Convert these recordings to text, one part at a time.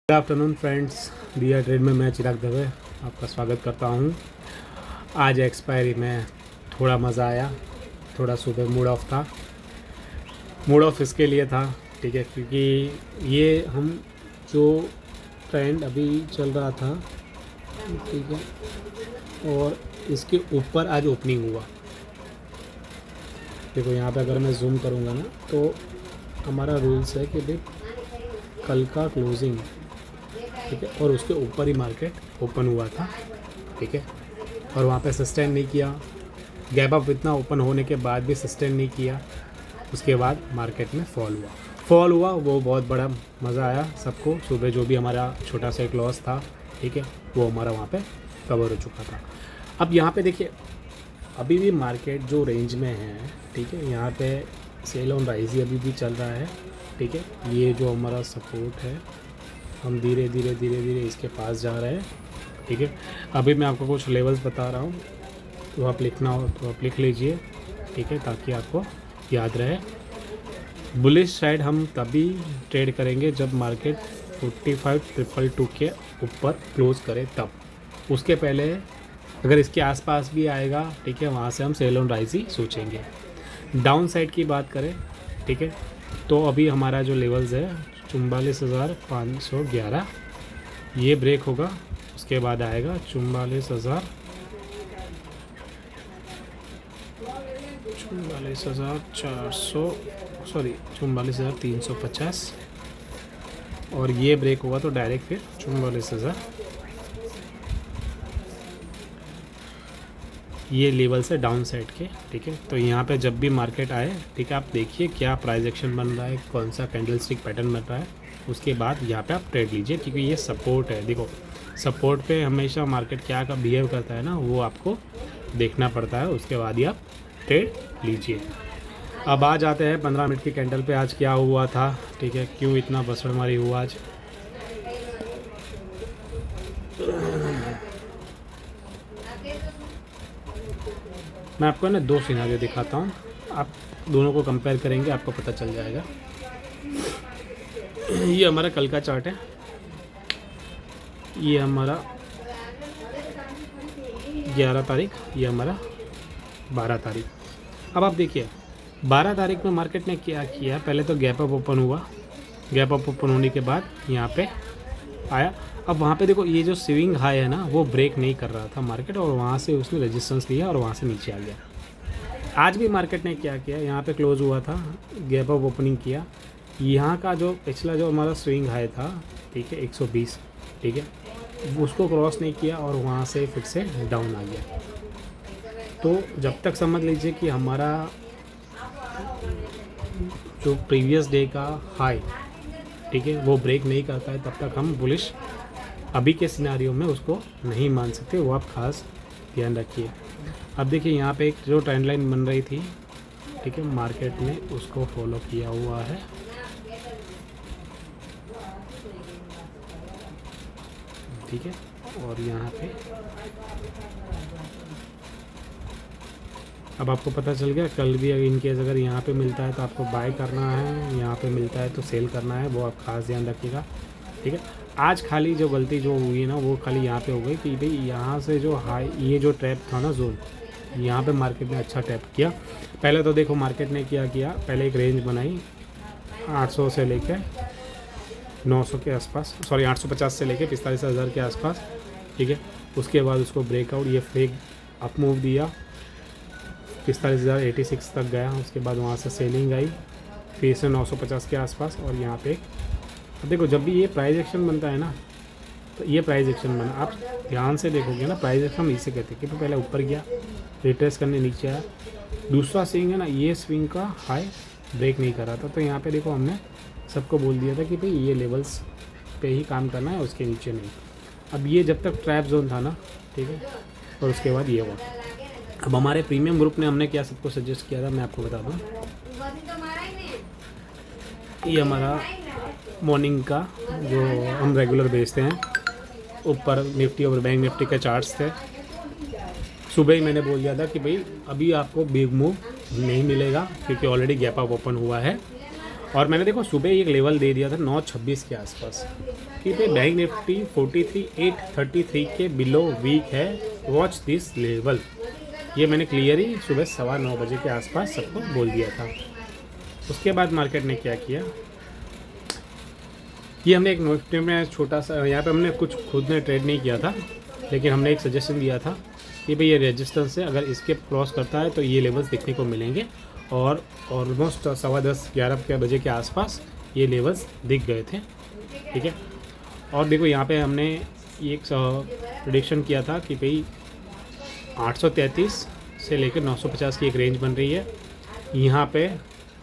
Good afternoon friends, दिया trade में मैं चिराग दवे आपका स्वागत करता हूं। आज एक्सपायरी में थोड़ा मज़ा आया, थोड़ा सुबह मूड ऑफ था। मूड ऑफ इसके लिए था, ठीक है, क्योंकि ये हम जो ट्रेंड अभी चल रहा था, ठीक है, और इसके ऊपर आज ओपनिंग हुआ। देखो यहाँ पे अगर मैं जूम करूँगा ना तो हमारा रूल्स है कि भाई कल का क्लोजिंग, ठीक है, और उसके ऊपर ही मार्केट ओपन हुआ था, ठीक है, और वहाँ पे सस्टेन नहीं किया। गैप अप इतना ओपन होने के बाद भी सस्टेन नहीं किया। उसके बाद मार्केट में फॉल हुआ। वो बहुत बड़ा मज़ा आया सबको। सुबह जो भी हमारा छोटा सा एक लॉस था, ठीक है, वो हमारा वहाँ पे कवर हो चुका था। अब यहाँ पे देखिए, अभी भी मार्केट जो रेंज में है, ठीक है, यहाँ पे सेल ऑन राइज ही अभी भी चल रहा है, ठीक है। ये जो हमारा सपोर्ट है, हम धीरे धीरे इसके पास जा रहे हैं, ठीक है। अभी मैं आपको कुछ लेवल्स बता रहा हूँ, तो आप लिखना हो तो आप लिख लीजिए, ठीक है, ताकि आपको याद रहे। बुलिश साइड हम तभी ट्रेड करेंगे जब मार्केट 45,222 के ऊपर क्लोज करे तब। उसके पहले अगर इसके आसपास भी आएगा, ठीक है, वहाँ से हम सेल ऑन राइज ही सोचेंगे। डाउन साइड की बात करें, ठीक है, तो अभी हमारा जो लेवल्स है 44,511, ये ब्रेक होगा। उसके बाद आएगा 44,350, और ये ब्रेक होगा तो डायरेक्ट फिर 44,000। ये लेवल से डाउन साइड के, ठीक है। तो यहाँ पे जब भी मार्केट आए, ठीक है, आप देखिए क्या प्राइस एक्शन बन रहा है, कौन सा कैंडल स्टिक पैटर्न बन रहा है। उसके बाद यहाँ पे आप ट्रेड लीजिए, क्योंकि ये सपोर्ट है। देखो, सपोर्ट पे हमेशा मार्केट क्या का बिहेव करता है ना, वो आपको देखना पड़ता है। उसके बाद ही आप ट्रेड लीजिए। अब आ जाते हैं 15 मिनट की कैंडल पे। आज क्या हुआ था, ठीक है, क्यों इतना बसड़मारी हुआ आज। मैं आपको ना दो सिनारियो दिखाता हूँ, आप दोनों को कंपेयर करेंगे, आपको पता चल जाएगा। ये हमारा कल का चार्ट है, ये हमारा 11 तारीख, ये हमारा 12 तारीख। अब आप देखिए 12 तारीख में मार्केट ने क्या किया, पहले तो गैप अप ओपन हुआ। गैप अप ओपन होने के बाद यहाँ पे आया। अब वहाँ पे देखो, ये जो स्विंग हाई है ना, वो ब्रेक नहीं कर रहा था मार्केट, और वहाँ से उसने रेजिस्टेंस लिया और वहाँ से नीचे आ गया। आज भी मार्केट ने क्या किया, यहाँ पे क्लोज हुआ था, गैप अप ओपनिंग किया। यहाँ का जो पिछला जो हमारा स्विंग हाई था, ठीक है, 120, ठीक है, उसको क्रॉस नहीं किया और वहाँ से फिर से डाउन आ गया। तो जब तक समझ लीजिए कि हमारा जो प्रीवियस डे का हाई, ठीक है, वो ब्रेक नहीं करता है, तब तक हम बुलिश अभी के सिनारियो में उसको नहीं मान सकते। वो आप खास ध्यान रखिए। अब देखिए यहाँ पे एक जो ट्रेंड लाइन बन रही थी, ठीक है, मार्केट ने उसको फॉलो किया हुआ है, ठीक है। और यहाँ पे अब आपको पता चल गया, कल भी इन केस अगर यहाँ पे मिलता है तो आपको बाय करना है, यहाँ पे मिलता है तो सेल करना है, वो आप खास ध्यान रखिएगा, ठीक है। आज खाली जो गलती जो हुई है ना, वो खाली यहाँ पे हो गई कि भाई यहाँ से जो हाई, ये जो ट्रैप था ना जोन, यहाँ पे मार्केट ने अच्छा टैप किया। पहले तो देखो मार्केट ने क्या किया, पहले एक रेंज बनाई 800 से लेकर 900 के आसपास, सॉरी 850 से लेकर 45,000 के आसपास, ठीक है। उसके बाद उसको ब्रेकआउट, ये फेक अप मूव दिया, 45,086 तक गया। उसके बाद वहाँ से सेलिंग आई, फिर से 950 के आसपास, और यहाँ पे अब देखो, जब भी ये प्राइस एक्शन बनता है ना, तो ये प्राइस एक्शन बना, आप ध्यान से देखोगे ना, प्राइस एक्शन हम इसे कहते हैं कि पहले ऊपर गया, रिट्रेस करने नीचे आया। दूसरा स्विंग है ना, ये स्विंग का हाई ब्रेक नहीं कर रहा था, तो यहाँ पे देखो हमने सबको बोल दिया था कि भाई ये लेवल्स पे ही काम करना है, उसके नीचे नहीं। अब ये जब तक ट्रैप जोन था ना, ठीक है, और उसके बाद ये हुआ। अब हमारे प्रीमियम ग्रुप ने हमने क्या सबको सजेस्ट किया था, मैं आपको बता दूँ। ये हमारा मॉर्निंग का जो हम रेगुलर बेचते हैं, ऊपर निफ्टी और बैंक निफ्टी के चार्ट्स थे। सुबह ही मैंने बोल दिया था कि भाई अभी आपको बिग मूव नहीं मिलेगा, क्योंकि ऑलरेडी गैप अप ओपन हुआ है, और मैंने देखो सुबह एक लेवल दे दिया था 9:26 के आसपास कि भाई बैंक निफ्टी 43,833 के बिलो वीक है, वॉच दिस लेवल। ये मैंने क्लियर ही सुबह 9:15 बजे के आसपास सबको बोल दिया था। उसके बाद मार्केट ने क्या किया, ये हमने एक निफ्टी में छोटा सा, यहाँ पे हमने कुछ खुद ने ट्रेड नहीं किया था, लेकिन हमने एक सजेशन दिया था कि भाई ये रेजिस्टेंस है, अगर इसके क्रॉस करता है तो ये लेवल्स देखने को मिलेंगे। और ऑलमोस्ट 10:15-11 बजे के आसपास ये लेवल्स दिख गए थे, ठीक है। और देखो यहाँ पे हमने एक प्रेडिक्शन किया था कि भाई 833 से लेकर 950 की एक रेंज बन रही है, यहाँ पे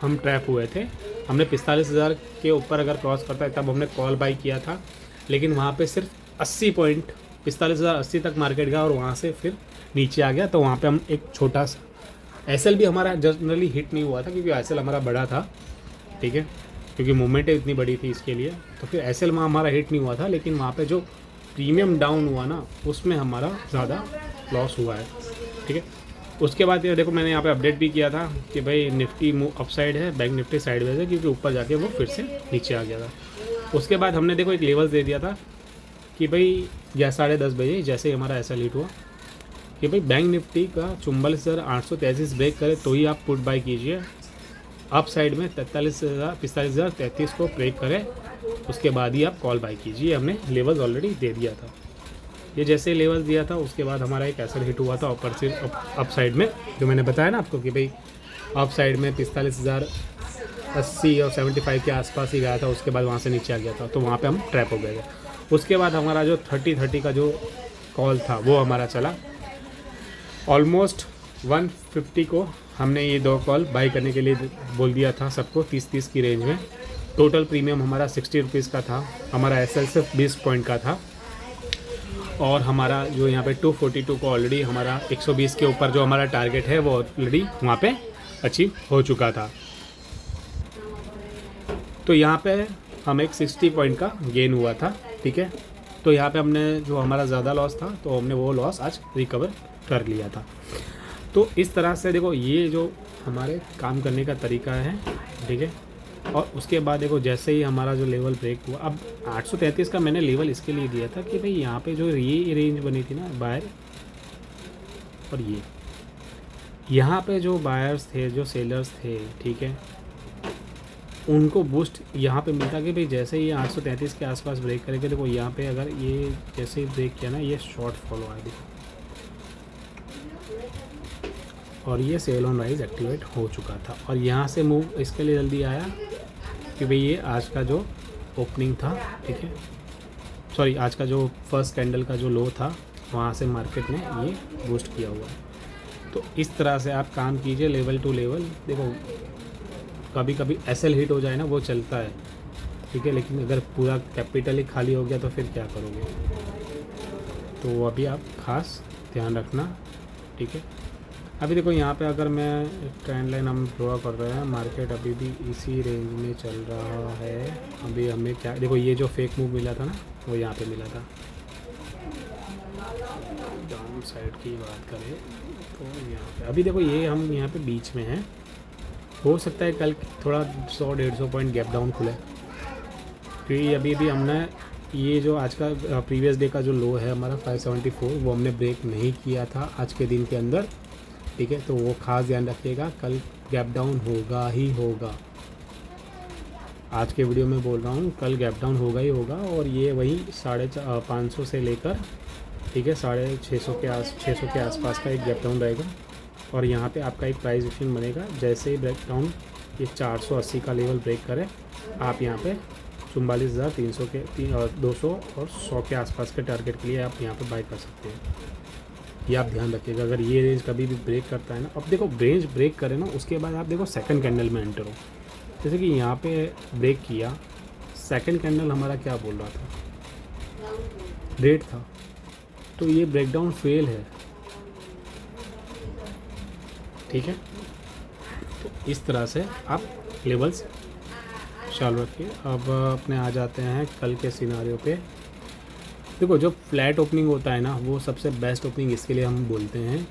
हम ट्रैप हुए थे। हमने 45,000 के ऊपर अगर क्रॉस करता है तब हमने कॉल बाई किया था, लेकिन वहाँ पे सिर्फ 80 पॉइंट 45,080 तक मार्केट गया और वहाँ से फिर नीचे आ गया। तो वहाँ पे हम एक छोटा सा एसएल भी हमारा जनरली हिट नहीं हुआ था, क्योंकि एसएल हमारा बड़ा था, ठीक है, क्योंकि मूवमेंट इतनी बड़ी थी इसके लिए। तो फिर एसएल वहाँ हमारा हिट नहीं हुआ था, लेकिन वहाँ पे जो प्रीमियम डाउन हुआ ना, उसमें हमारा ज़्यादा लॉस हुआ है, ठीक है। उसके बाद ये देखो मैंने यहाँ पे अपडेट भी किया था कि भाई निफ्टी मूव अपसाइड है, बैंक निफ्टी साइडवेज है, क्योंकि ऊपर जाके वो फिर से नीचे आ गया था। उसके बाद हमने देखो एक लेवल्स दे दिया था कि भाई 10:30 बजे जैसे ही हमारा ऐसा लीट हुआ कि भाई बैंक निफ्टी का 44,833 ब्रेक करे तो ही आप पुट बाय कीजिए। अप साइड में 45,33 को ब्रेक करे, उसके बाद ही आप कॉल बाय कीजिए। हमने लेवल्स ऑलरेडी दे दिया था। ये जैसे लेवल दिया था उसके बाद हमारा एक ऐसा हिट हुआ था ऊपर से अप साइड में, जो मैंने बताया ना आपको कि भाई अप साइड में 45,080 और 75 के आसपास ही गया था। उसके बाद वहाँ से नीचे आ गया था, तो वहाँ पे हम ट्रैप हो गए थे। उसके बाद हमारा जो 30 का जो कॉल था वो हमारा चला ऑलमोस्ट 150 को। हमने ये 2 कॉल बाई करने के लिए बोल दिया था सबको 30-30 की रेंज में। टोटल प्रीमियम हमारा 60 रुपीज़ का था। हमारा एसएल सिर्फ 20 पॉइंट का था, और हमारा जो यहाँ पे 242 को ऑलरेडी हमारा 120 के ऊपर जो हमारा टारगेट है वो ऑलरेडी वहाँ पे अचीव हो चुका था। तो यहाँ पे हम एक 60 पॉइंट का गेन हुआ था, ठीक है। तो यहाँ पे हमने जो हमारा ज़्यादा लॉस था तो हमने वो लॉस आज रिकवर कर लिया था। तो इस तरह से देखो ये जो हमारे काम करने का तरीका है, ठीक है। और उसके बाद देखो जैसे ही हमारा जो लेवल ब्रेक हुआ, अब 833 का मैंने लेवल इसके लिए दिया था कि भाई यहाँ पे जो ये रेंज बनी थी ना बायर, और ये यहाँ पे जो बायर्स थे, जो सेलर्स थे, ठीक है, उनको बूस्ट यहाँ पे मिलता कि भाई जैसे ही 833 के आसपास ब्रेक करेंगे। देखो यहाँ पे अगर ये जैसे ही ब्रेक किया ना, ये शॉर्ट फॉलो आया देखो, और ये सेल ऑन राइज एक्टिवेट हो चुका था। और यहाँ से मूव इसके लिए जल्दी आया कि भाई ये आज का जो ओपनिंग था, ठीक है, सॉरी आज का जो फर्स्ट कैंडल का जो लो था, वहाँ से मार्केट ने ये बूस्ट किया हुआ है। तो इस तरह से आप काम कीजिए लेवल टू लेवल। देखो कभी कभी एसएल हिट हो जाए ना, वो चलता है, ठीक है, लेकिन अगर पूरा कैपिटल ही खाली हो गया तो फिर क्या करोगे। तो अभी आप खास ध्यान रखना, ठीक है। अभी देखो यहाँ पे अगर मैं ट्रेंड लाइन हम ड्रॉ कर रहे हैं, मार्केट अभी भी इसी रेंज में चल रहा है। अभी हमें क्या देखो, ये जो फेक मूव मिला था ना, वो यहाँ पे मिला था। डाउन साइड की बात करें तो यहाँ पे अभी देखो ये हम यहाँ पे बीच में हैं। हो सकता है कल थोड़ा 100-150 पॉइंट गैप डाउन खुले, क्योंकि अभी भी हमने ये जो आज का प्रीवियस डे का जो लो है हमारा 574, वो हमने ब्रेक नहीं किया था आज के दिन के अंदर, ठीक है। तो वो खास ध्यान रखिएगा, कल गैप डाउन होगा ही होगा। आज के वीडियो में बोल रहा हूँ, कल गैप डाउन होगा ही होगा। और ये वही 550 से लेकर, ठीक है, 650 के आसपास का एक गैप डाउन रहेगा। और यहाँ पे आपका एक प्राइस एक्शन बनेगा। जैसे ही ब्रेक डाउन ये 480 का लेवल ब्रेक करे, आप यहाँ पे 44,300 के 200 और 100 के आसपास के टारगेट के लिए आप यहाँ पे बाय कर सकते हैं। ये आप ध्यान रखिएगा, अगर ये रेंज कभी भी ब्रेक करता है ना, अब देखो रेंज ब्रेक करे ना, उसके बाद आप देखो सेकंड कैंडल में एंटर हो। जैसे कि यहाँ पे ब्रेक किया, सेकंड कैंडल हमारा क्या बोल रहा था, रेड था, तो ये ब्रेकडाउन फेल है, ठीक है। तो इस तरह से आप लेवल्स ख्याल रखिए। अब अपने आ जाते हैं कल के सिनारियो पे। देखो जो फ्लैट ओपनिंग होता है ना, वो सबसे बेस्ट ओपनिंग इसके लिए हम बोलते हैं,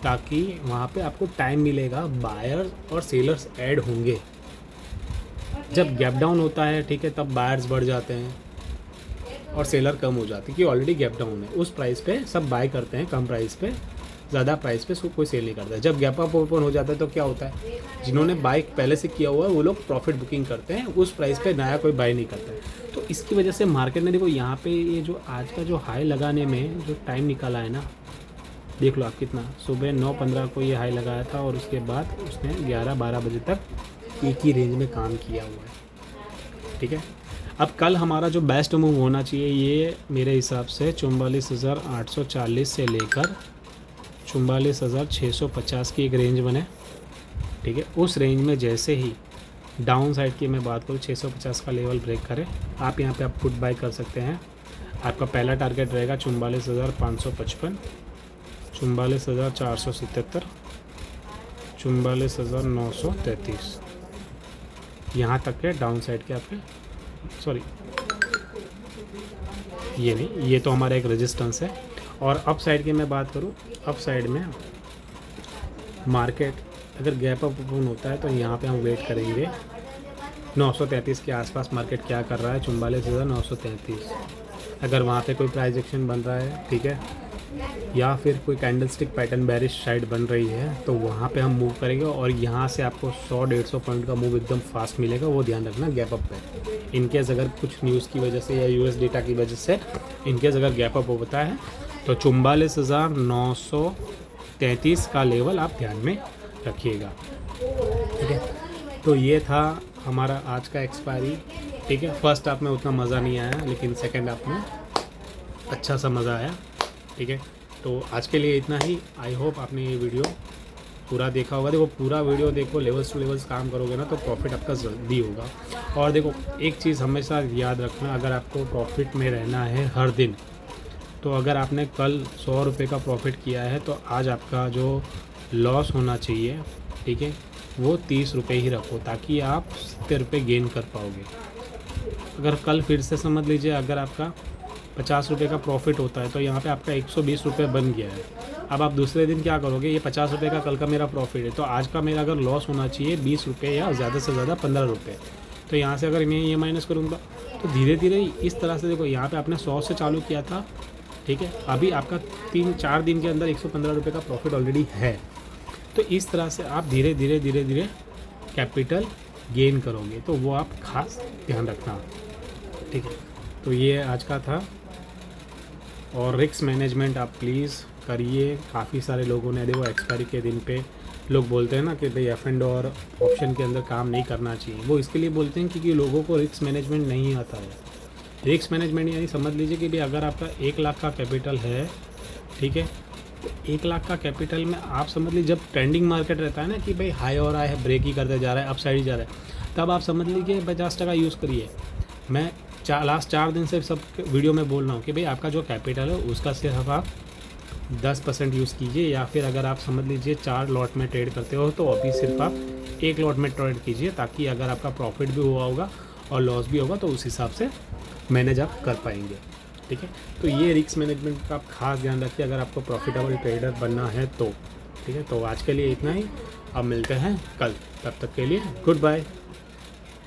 ताकि वहाँ पे आपको टाइम मिलेगा, बायर और सेलर्स ऐड होंगे, जब गैप डाउन होता है, ठीक है, तब बायर्स बढ़ जाते हैं और सेलर कम हो जाती है कि ऑलरेडी गैप डाउन है। उस प्राइस पे सब बाय करते हैं, कम प्राइस पे, ज़्यादा प्राइस पे कोई सेल नहीं करता है। जब गैप अप ओपन हो जाता है तो क्या होता है, जिन्होंने बाय पहले से किया हुआ है वो लोग प्रॉफिट बुकिंग करते हैं, उस प्राइस पे नया कोई बाय नहीं करता है। तो इसकी वजह से मार्केट ने देखो यहाँ पे ये जो आज का जो हाई लगाने में जो टाइम निकाला है ना, देख लो आप कितना, सुबह 9:15 को ये हाई लगाया था और उसके बाद उसने 11-12 बजे तक एक ही रेंज में काम किया हुआ है, ठीक है। अब कल हमारा जो बेस्ट मूव होना चाहिए ये मेरे हिसाब से 44,840 से लेकर 44,650 की एक रेंज बने, ठीक है। उस रेंज में जैसे ही डाउन साइड की मैं बात करूँ 650 का लेवल ब्रेक करे, आप यहाँ पे आप पुट बाय कर सकते हैं। आपका पहला टारगेट रहेगा 44,555, 44,477, 44,933, यहाँ तक के डाउन साइड के आपके, सॉरी ये नहीं, ये तो हमारा एक रेजिस्टेंस है। और अप साइड की मैं बात करूँ, अप साइड में मार्केट अगर गैप अप ओपन होता है तो यहाँ पे हम वेट करेंगे 933 के आसपास मार्केट क्या कर रहा है, 44,933। अगर वहाँ पे कोई प्राइस एक्शन बन रहा है, ठीक है, या फिर कोई कैंडलस्टिक पैटर्न बेरिश साइड बन रही है तो वहाँ पे हम मूव करेंगे और यहाँ से आपको 100-150 पॉइंट का मूव एकदम फास्ट मिलेगा, वो ध्यान रखना गैप अप पे। इनकेस अगर कुछ न्यूज़ की वजह से या यूएस डेटा की वजह से इनकेस अगर गैप अप होता है तो 44,933 का लेवल आप ध्यान में रखिएगा, ठीक है। तो ये था हमारा आज का एक्सपायरी, ठीक है। फर्स्ट हाफ में उतना मज़ा नहीं आया लेकिन सेकेंड हाफ में अच्छा सा मज़ा आया, ठीक है। तो आज के लिए इतना ही। आई होप आपने ये वीडियो पूरा देखा होगा। देखो पूरा वीडियो देखो, लेवल्स टू लेवल्स काम करोगे ना तो प्रॉफिट आपका जल्दी होगा। और देखो एक चीज़ हमेशा याद रखना, अगर आपको प्रॉफिट में रहना है हर दिन, तो अगर आपने कल 100 रुपये का प्रॉफिट किया है तो आज आपका जो लॉस होना चाहिए, ठीक है, वो 30 रुपये ही रखो ताकि आप 70 रुपये गेन कर पाओगे। अगर कल फिर से समझ लीजिए अगर आपका 50 रुपये का प्रॉफिट होता है तो यहाँ पे आपका 120 रुपये बन गया है। अब आप दूसरे दिन क्या करोगे, ये 50 रुपये का कल का मेरा प्रॉफिट है तो आज का मेरा अगर लॉस होना चाहिए 20 रुपये या ज़्यादा से ज़्यादा 15 रुपये, तो यहाँ से अगर मैं ये माइनस करूँगा तो धीरे धीरे इस तरह से देखो यहाँ पे आपने 100 से चालू किया था, ठीक है, अभी आपका 3-4 दिन के अंदर 115 रुपये का प्रॉफिट ऑलरेडी है। तो इस तरह से आप धीरे धीरे कैपिटल गेन करोगे, तो वो आप खास ध्यान रखना, ठीक है। तो ये आज का था। और रिस्क मैनेजमेंट आप प्लीज़ करिए। काफ़ी सारे लोगों ने देखो एक्सपायरी के दिन पे लोग बोलते हैं ना कि भाई एफ एंड और ऑप्शन के अंदर काम नहीं करना चाहिए, वो इसके लिए बोलते हैं क्योंकि लोगों को रिस्क मैनेजमेंट नहीं आता है। रिस्क मैनेजमेंट यानी समझ लीजिए कि भाई अगर आपका 1 लाख का कैपिटल है, ठीक है, तो 1 लाख का कैपिटल में आप समझ लीजिए जब ट्रेंडिंग मार्केट रहता है ना कि भाई हाई हो रहा है, ब्रेक ही करते जा रहा है, अप साइड ही जा रहा है, तब आप समझ लीजिए 50% यूज़ करिए। मैं लास्ट 4 दिन से सब वीडियो में बोल रहा हूँ कि भाई आपका जो कैपिटल है उसका सिर्फ आप 10% यूज़ कीजिए, या फिर अगर आप समझ लीजिए 4 लॉट में ट्रेड करते हो तो अभी सिर्फ आप 1 लॉट में ट्रेड कीजिए, ताकि अगर आपका प्रॉफिट भी हुआ होगा और लॉस भी होगा तो उस हिसाब से मैनेज आप कर पाएंगे, ठीक है। तो ये रिस्क मैनेजमेंट का आप खास ध्यान रखिए अगर आपको प्रॉफिटेबल ट्रेडर बनना है तो, ठीक है। तो आज के लिए इतना ही, अब मिलते हैं कल, तब तक के लिए गुड बाय।